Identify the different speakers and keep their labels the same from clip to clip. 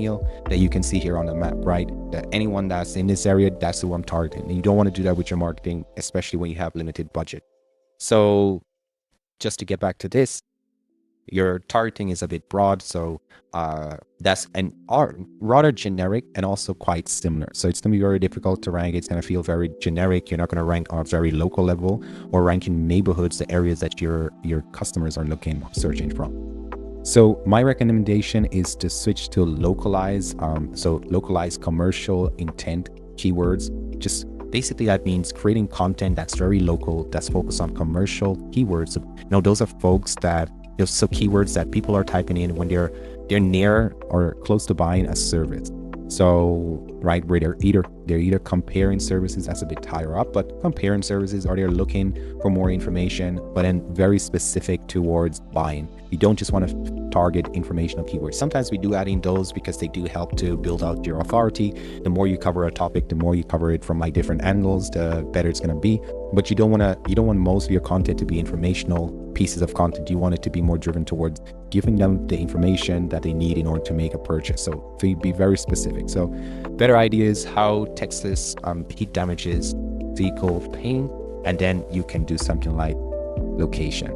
Speaker 1: that you can see here on the map, right? That anyone that's in this area, that's who I'm targeting. And you don't want to do that with your marketing, especially when you have limited budget. So just to get back to this, your targeting is a bit broad, so that's and are rather generic and also quite similar. So it's going to be very difficult to rank. It's going to feel very generic. You're not going to rank on a very local level or rank in neighborhoods, the areas that your customers are looking searching from. So my recommendation is to switch to localized, localized commercial intent keywords. Just basically that means creating content that's very local, that's focused on commercial keywords. Those are folks that so keywords that people are typing in when they're near or close to buying a service. So right, where they're either comparing services, that's a bit higher up, but comparing services, or they're looking for more information, but then very specific towards buying. You don't just want to target informational keywords. Sometimes we do add in those because they do help to build out your authority. The more you cover a topic, the more you cover it from like different angles, the better it's going to be. But you don't want most of your content to be informational pieces of content. You want it to be more driven towards giving them the information that they need in order to make a purchase. So be very specific. So better ideas, how Texas heat damages vehicle paint, and then you can do something like location.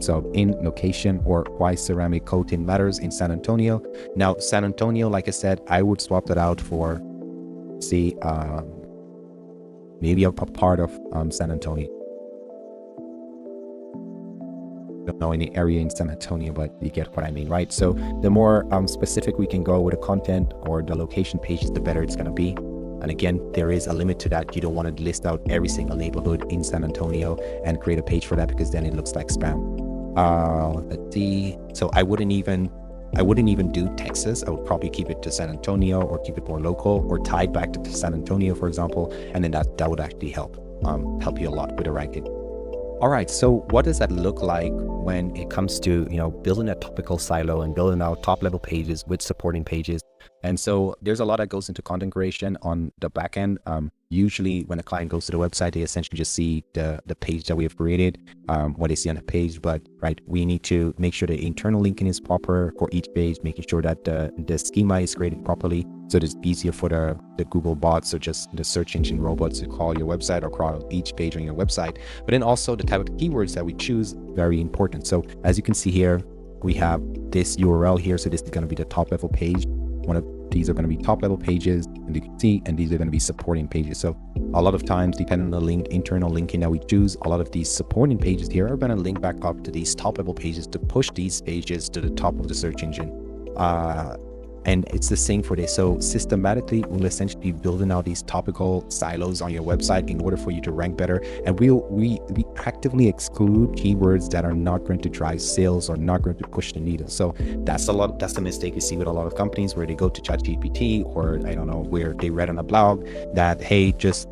Speaker 1: So in location, or why ceramic coating matters in San Antonio. Now, San Antonio, like I said, I would swap that out for, maybe a part of San Antonio. Don't know any area in San Antonio, but you get what I mean, right? So the more specific we can go with the content or the location pages, the better it's going to be. And again, there is a limit to that. You don't want to list out every single neighborhood in San Antonio and create a page for that, because then it looks like spam. Let's see. So I wouldn't even do Texas. I would probably keep it to San Antonio, or keep it more local, or tied back to San Antonio, for example. And then that would actually help you a lot with the ranking. All right, so what does that look like when it comes to, building a topical silo and building out top level pages with supporting pages? And so there's a lot that goes into content creation on the back end. Usually when a client goes to the website, they essentially just see the page that we have created, what they see on the page. But right, we need to make sure the internal linking is proper for each page, making sure that the schema is created properly, so it's easier for the Google bots, or just the search engine robots, to crawl your website or crawl each page on your website. But then also the type of keywords that we choose, very important. So as you can see here, we have this URL here. So this is going to be the top level page. One of these are going to be top level pages, and you can see, and these are going to be supporting pages. So a lot of times, depending on the internal linking that we choose, a lot of these supporting pages here are going to link back up to these top level pages to push these pages to the top of the search engine. And it's the same for this. So systematically, we'll essentially be building out these topical silos on your website in order for you to rank better. And we actively exclude keywords that are not going to drive sales or not going to push the needle. So that's the mistake you see with a lot of companies, where they go to ChatGPT, or I don't know, where they read on a blog that, hey, just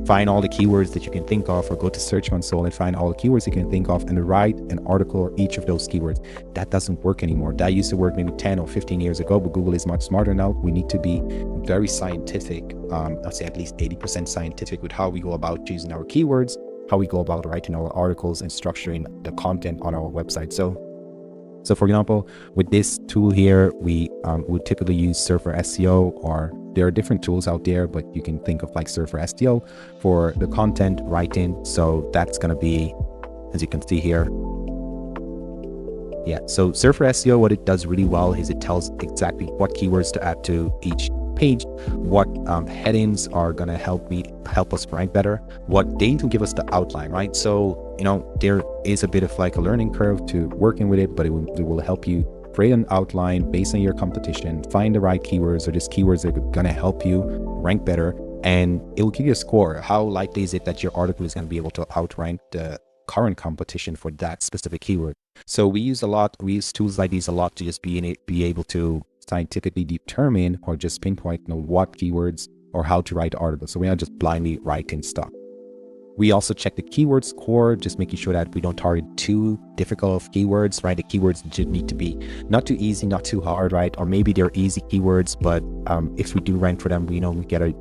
Speaker 1: find all the keywords that you can think of, or go to Search Console and find all the keywords you can think of and write an article or each of those keywords. That doesn't work anymore. That used to work maybe 10 or 15 years ago, but Google is much smarter now. We need to be very scientific, I'd say at least 80% scientific with how we go about choosing our keywords, how we go about writing our articles and structuring the content on our website. So for example, with this tool here, we would typically use Surfer SEO, or there are different tools out there, but you can think of like Surfer SEO for the content writing. So that's going to be, as you can see here. Yeah, so Surfer SEO, what it does really well is it tells exactly what keywords to add to each page, what headings are going to help us rank better, what they will give us the outline, right? So there is a bit of like a learning curve to working with it, but it will help you create an outline based on your competition, find the right keywords, or just keywords that are going to help you rank better, and it will give you a score. How likely is it that your article is going to be able to outrank the current competition for that specific keyword? So we use tools like these a lot to just be able to scientifically determine or just pinpoint what keywords or how to write articles. So we're not just blindly writing stuff. We also check the keyword score, just making sure that we don't target too difficult of keywords, right? The keywords just need to be not too easy, not too hard, right? Or maybe they're easy keywords, but if we do rank for them, we get a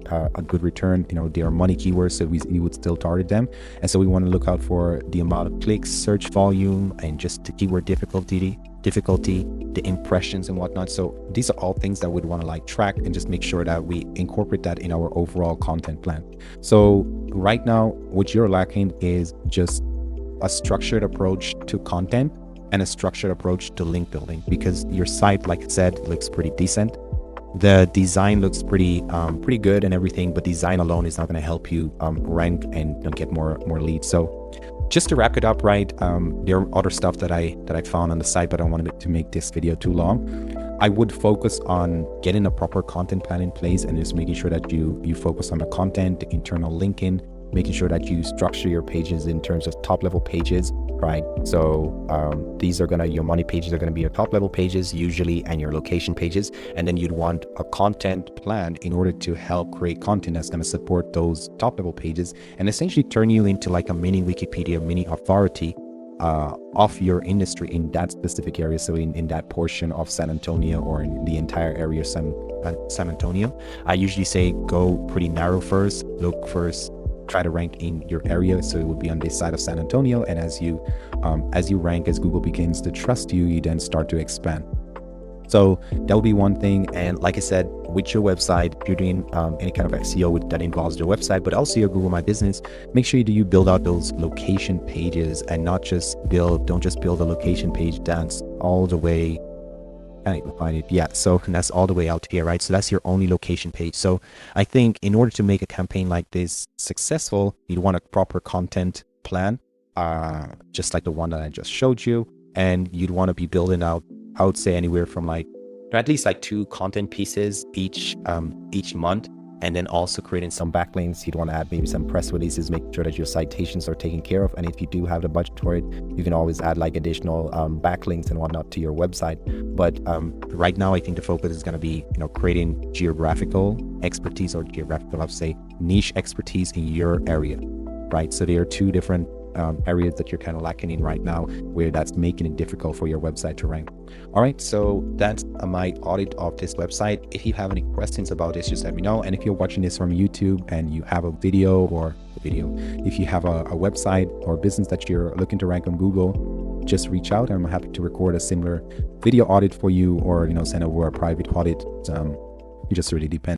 Speaker 1: good return. They are money keywords, so we would still target them. And so we want to look out for the amount of clicks, search volume, and just the keyword difficulty difficulty, the impressions and whatnot. So these are all things that we'd want to like track and just make sure that we incorporate that in our overall content plan. So right now, what you're lacking is just a structured approach to content and a structured approach to link building, because your site, like I said, looks pretty decent. The design looks pretty good and everything, but design alone is not going to help you rank and get more leads. So just to wrap it up, right, there are other stuff that I found on the site, but I don't want to make this video too long. I would focus on getting a proper content plan in place and just making sure that you focus on the content, the internal linking, making sure that you structure your pages in terms of top level pages, right? So these are your money pages are gonna be your top level pages usually, and your location pages. And then you'd want a content plan in order to help create content that's gonna support those top level pages and essentially turn you into like a mini Wikipedia, mini authority of your industry in that specific area. So in that portion of San Antonio, or in the entire area of San Antonio, I usually say go pretty narrow first, look first, try to rank in your area, so it would be on this side of San Antonio. And as you rank, as Google begins to trust you, you then start to expand. So that would be one thing. And like I said, with your website, if you're doing any kind of SEO that involves your website, but also your Google My Business, make sure you build out those location pages, and don't just build a location page that's all the way, I can't even find it. Yeah, so that's all the way out here, right? So that's your only location page. So I think in order to make a campaign like this successful, you'd want a proper content plan, just like the one that I just showed you. And you'd want to be building out, I would say, anywhere from at least 2 content pieces each month. And then also creating some backlinks. You'd want to add maybe some press releases, make sure that your citations are taken care of. And if you do have the budget for it, you can always add additional backlinks and whatnot to your website. But right now, I think the focus is going to be, creating geographical expertise, or geographical, I'll say, niche expertise in your area, right? So there are 2 different areas that you're kind of lacking in right now, where that's making it difficult for your website to rank. All right, so that's my audit of this website. If you have any questions about this, just let me know. And if you're watching this from YouTube and you have a video, if you have a website or business that you're looking to rank on Google, just reach out. I'm happy to record a similar video audit for you, or send over a private audit. It just really depends.